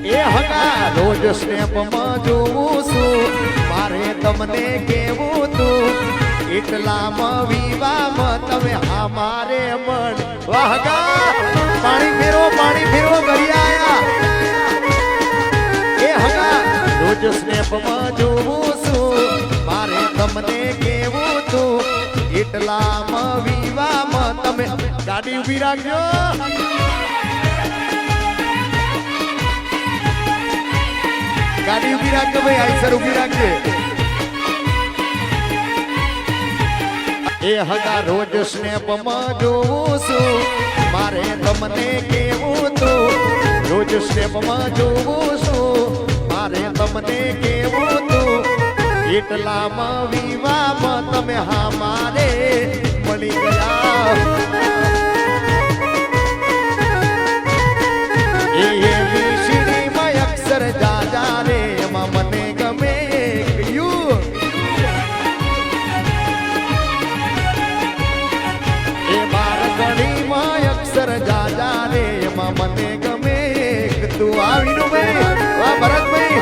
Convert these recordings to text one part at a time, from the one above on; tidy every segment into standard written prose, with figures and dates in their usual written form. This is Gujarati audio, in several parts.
એ હગા રોજ સ્નેપમાં જોઉં છું મારે તમને કેવું તું એટલામાં વિવામાં તમે અમારે મન વાહગા પાણી ફેરો કરી આયા એ હગા રોજ સ્નેપમાં જોઉં છું મારે તમને કેવું તું એટલામાં વિવામાં તમે ગાડી ઊભી રાખજો ગાડી ઊભી રાખજો ભાઈ આઈસર ઊભી રાખજે એ હગા રોજ સ્નેપમાં જોઉં છું મારે તમને કેવું તું રોજ સ્નેપમાં જોઉં છું મારે તમને કેવું તું એટલામાં વિવામાં તમે હા મારે મળી ગયા એ વીસીડીમાં અક્ષર જાજા રે એમાં મને ગમે ગયું એ બારકડીમાં અક્ષર જાજા રે એમાં મને ગમે તું આવીનું ભાઈ વાહ ભરતભાઈ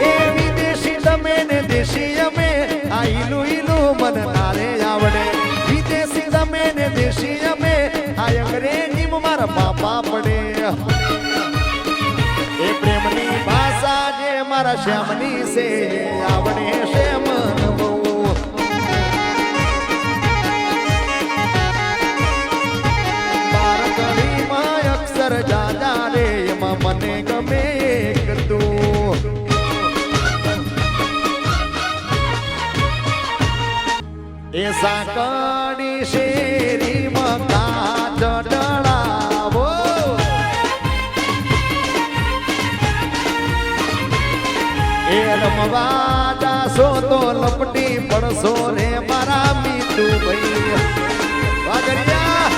એ વિદેશી તમે ને દેશી અમે આ ઈલું મન નારે આવડે વિદેશી તમે ને દેશી અમે આ અંગ્રેજી મારા બાપા પડે એ પ્રેમની ભાષા જે મારા શ્યામની છે આવડે છે મન બહુ બારકડીમાં અક્ષર જાજા રે એમાં મને ગમે તું એ સાંકડી શેરીમાં કાચ ડળાવો એ રમવા જાશો તો લપટી પડશો રે મારા મીઠુ ભાઈ વાગરિયા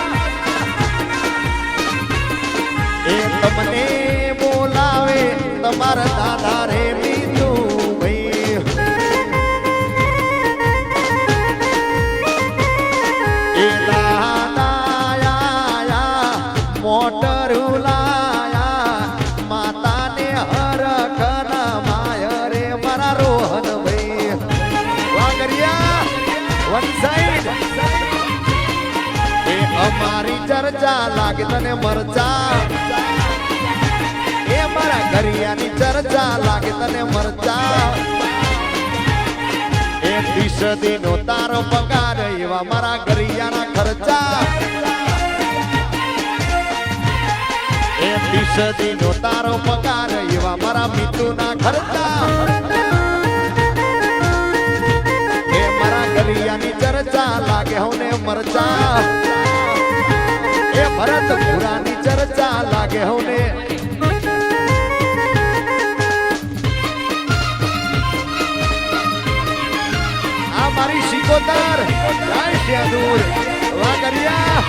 એ તમને બોલાવે તમારા દાદા રે મીઠુ ભાઈ એ દાદાયા મોટર ઉલાયા માતાને હરખના માય રે મારા રોહન ભાઈ વાગરિયા વન સાઈડ એ અમારી ચર્ચા લાગે તને મરચા એ મારા ઘરિયાની ચર્ચા લાગે તને મરચા એ 30 દિનો તારો પગાર એવા મારા ઘરિયાના ખર્ચા એ 30 દિનો તારો પગાર એવા મારા મીઠુના ખર્ચા એ મારા ઘરિયાની ચર્ચા લાગે હોને મરચા એ ભરત પુરાની ચર્ચા લાગે હોને આ મારી શિકોતર જય શ્યાદુર વાગરિયા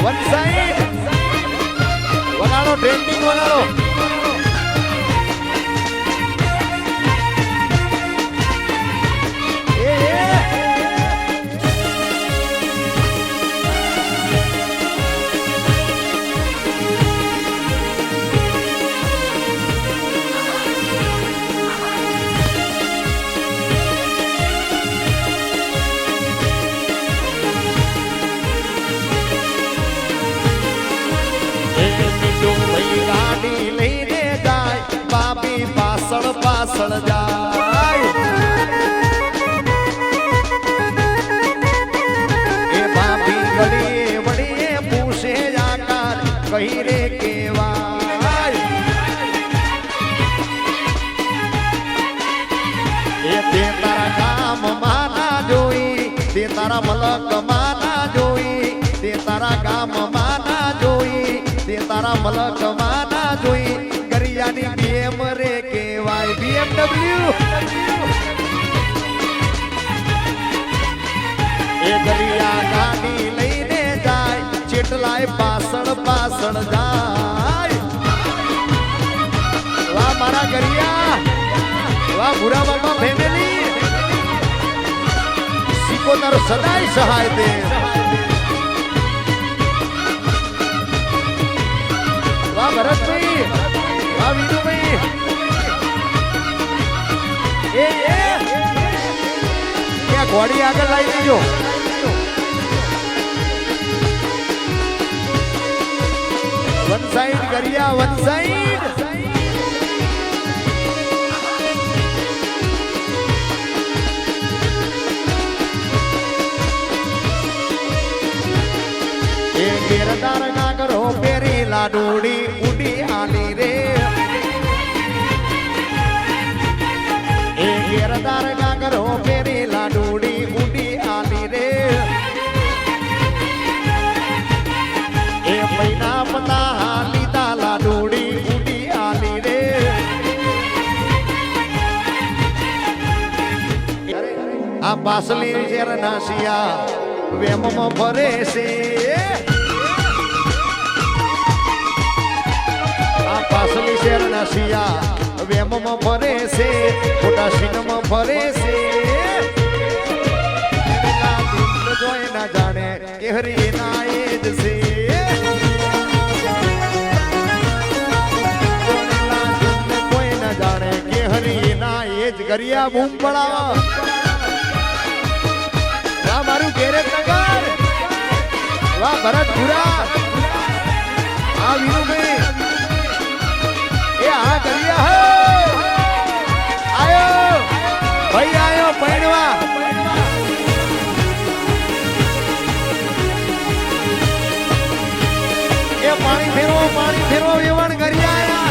વન સાઈડ વગાડો ટ્રેન્ડિંગ વગાડો ગાડી લઈને જાય બાપી પાછળ જાય એ બાપી ગળીએ વળીએ પૂછે આકાર કહી રે કેવાય એ તે તારા ગામમાં ના જોઈ તે તારા મલકમાં ના જોઈ તે તારા ગામમાં ના જોઈ તે તારા મલકમાં ના જોઈ ગરિયાની બીએમ રે કેવાય BMW એ ગરિયા ગાડી લઈને જાય ચેટલાય પાછળ જાય વાહ મારા ગરિયા વાહ ભૂરા બાબા ફેમિલી સિકોતર સદાય સહાય દે વાહ ભરતભાઈ, વાહ વિનુભાઈ. ત્યાં ઘોડી આગળ લાવી દેજો. વન સાઈડ કર્યા, વન સાઈડ. એ ઘેરદાર ના કરો પેરી લાડુડી ઉડી આલી રે. એ ઘેરદાર ના કરો પેરી લાડુડી ઉડી આલી રે. એ મહિના પતા લીધા લાડુડી ઉડી આલી રે. આ પાસલી શેર નાસિયા વેમમાં ફરે છે. આ પાસલી શેર નાસિયા વેમમાં ફરે છે, ખોટા સિનમાં ફરે છે. જોઈ ના જાણે કે હરી ના એ જ છે. કોઈ ના જાણે કે હરી ના એ જ ગરિયા બૂમ પડાવા. વાહ મારું ઘેરે નગર, વાહ ભરતપુરા, આ વિનુભાઈ, એ આ ગરિયા હે આયો ભાઈ, આયો પૈણવા. એ પાણી ફેરવો વેવણ કરી આયા.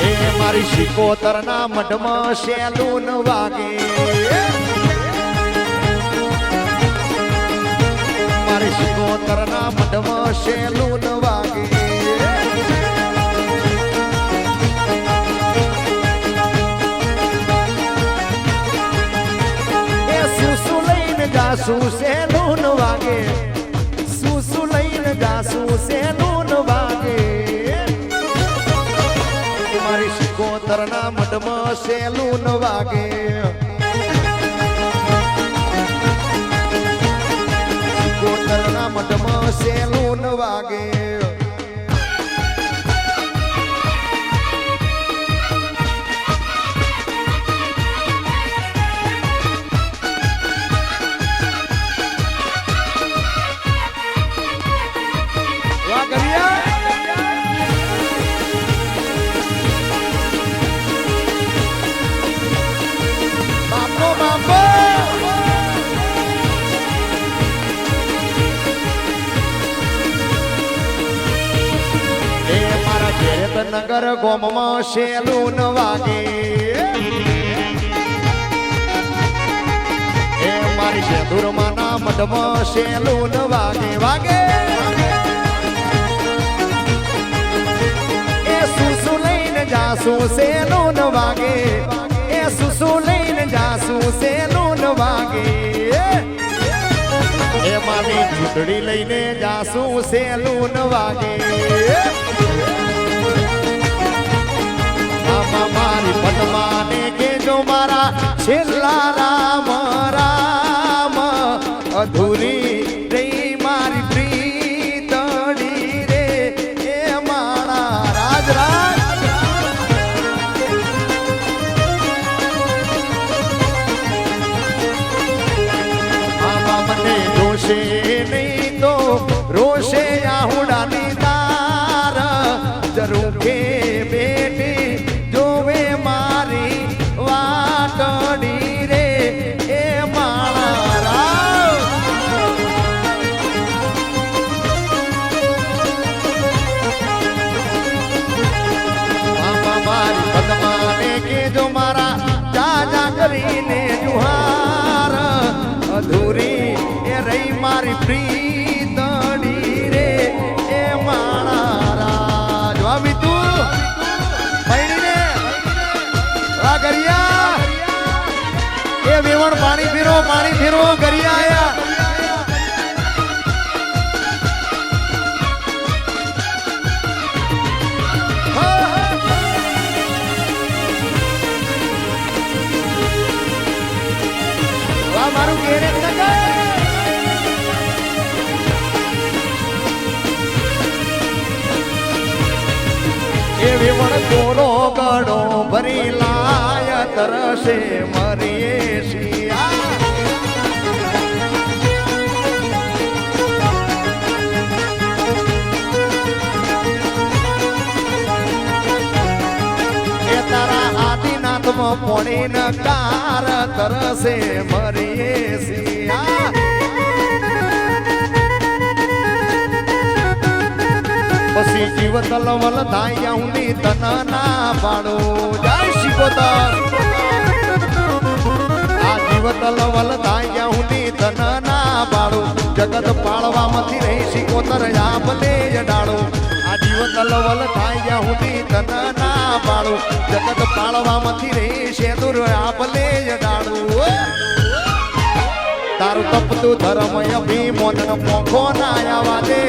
એ મારી શિકોતર ના મઢમાં શેલુન વાગે. મારી શિકોતર ના મઢમાં શેલુન વાગે. જાસુ સેલુન વાગે, સુસુ લઈને જાસુ સેલુન વાગે. મારી શિકોતર ના મઢમાં સેલુન વાગે. શિકોતર ના મઢમાં સેલુન વાગે. નગર ગોમમાં શેલુન વાગે. એ મારી શેધુરમાં ના મઢમાં શેલુન વાગે વાગે. એ સુસુ લઈને જાસુ શેલુન વાગે. એ સુસુ લઈને જાસુ શેલુન વાગે. એ મારી ચૂંટણી લઈને જાસુ શેલુન વાગે. મારી પદ્માને કેજો મારા છેલ્લા રામ રામ. અધૂરી રહી મારી પ્રીતડી રે. એ મારા રાજ રાજ. આમાં મને રોશે નહીં તો રોશે આહુડાની તાર. જરૂર કે બેટી જોવે મારી વાટડી રે. એ મારા રાવ. મારી પદ્માને કેજો મારા જાજા કરીને જુહાર. અધૂરી એ રહી મારી પ્રીતડી રે. એ મારા રાજ. વાવી તું પૈણીને વા ગરિયા. એ વેવણ પાણી ફેરો ગરિયા આયા. વાહ મારું ઘેરે નગર. વેવણ તોરો ગળો ભરી લાય તરસે મરીએ શિયા એ તારા આદિનાથમાં પોણી ન કાર તરસે મરીએ શિયા પછી જીવ તલવલ થાય ઊંડી તન ના પાડો જય શિકોતર આ જીવ તલવલ થાય ઊંડી તન ના પાડો જગત પાળવામાંથી રહી શિકોતર આપલે ડાળો આ જીવ તલવલ થાય ઊંડી તન ના પાડો જગત પાળવામાંથી રહી શેદુર આપલે ડાળો તારું તપતું ધર્મ અભિમોન પોખો ના આવા દે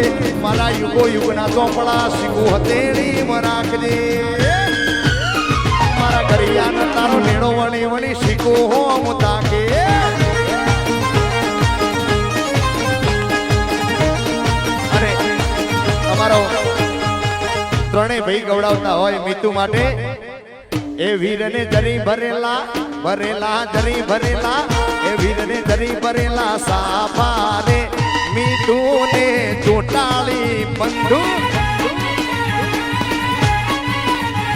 મારા યુગો યુગના ચોપડા શીખું હતેડી રાખજે મારા ઘરિયાને તારો નેણો વણી વણી શીખું હોમ તાકે અરે અમારો ત્રણેય ભાઈ ગવડાવતા હોય મીતુ માટે એ વીરને જરી ભરેલા ભરેલા જરી ભરેલા એ વીરને જરી ભરેલા સાફારે મીઠુને ચોટાળી બંધુ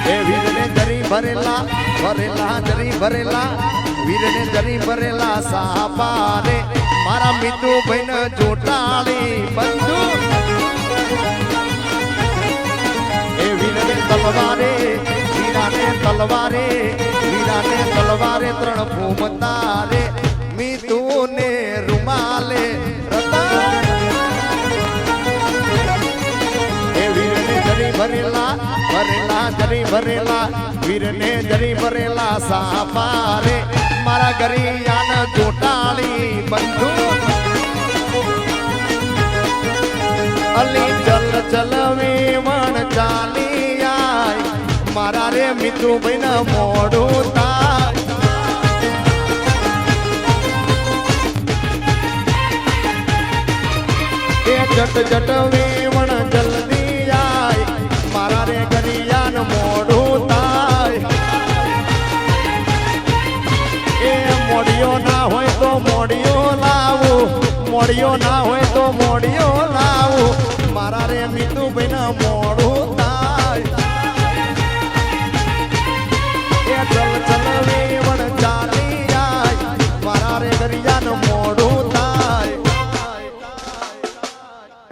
એ વીરને જરી ભરેલા ભરેલા જરી ભરેલા વીરને જરી ભરેલા સાફારે મારા મીઠુ ભાઈને ચોટાળી બંધુ એ વીરને તલવારે વીરાને તલવારે વીરાને તલવારે ત્રણ ભૂમતારે મીતુને રૂમાલે એ વીરને જરી ભરેલા ભરેલા જરી ભરેલા વીરને જરી ભરેલા સાપારે મારા ગરિયાન ચોટાળી બંધુ અલી ચલ ચલ વેવણ ચાલી આય મારા રે મીતુ ભાઈને મોડું થાય જટ જટ વેવણ જલ્દી આય મારા રે ગરિયાન મોડું થાય એ મોડિયો ના હોય તો મોડિયો લાવું મોડિયો ના હોય તો મોડિયો લાવું મારા રે મીતુ ભાઈને મોડું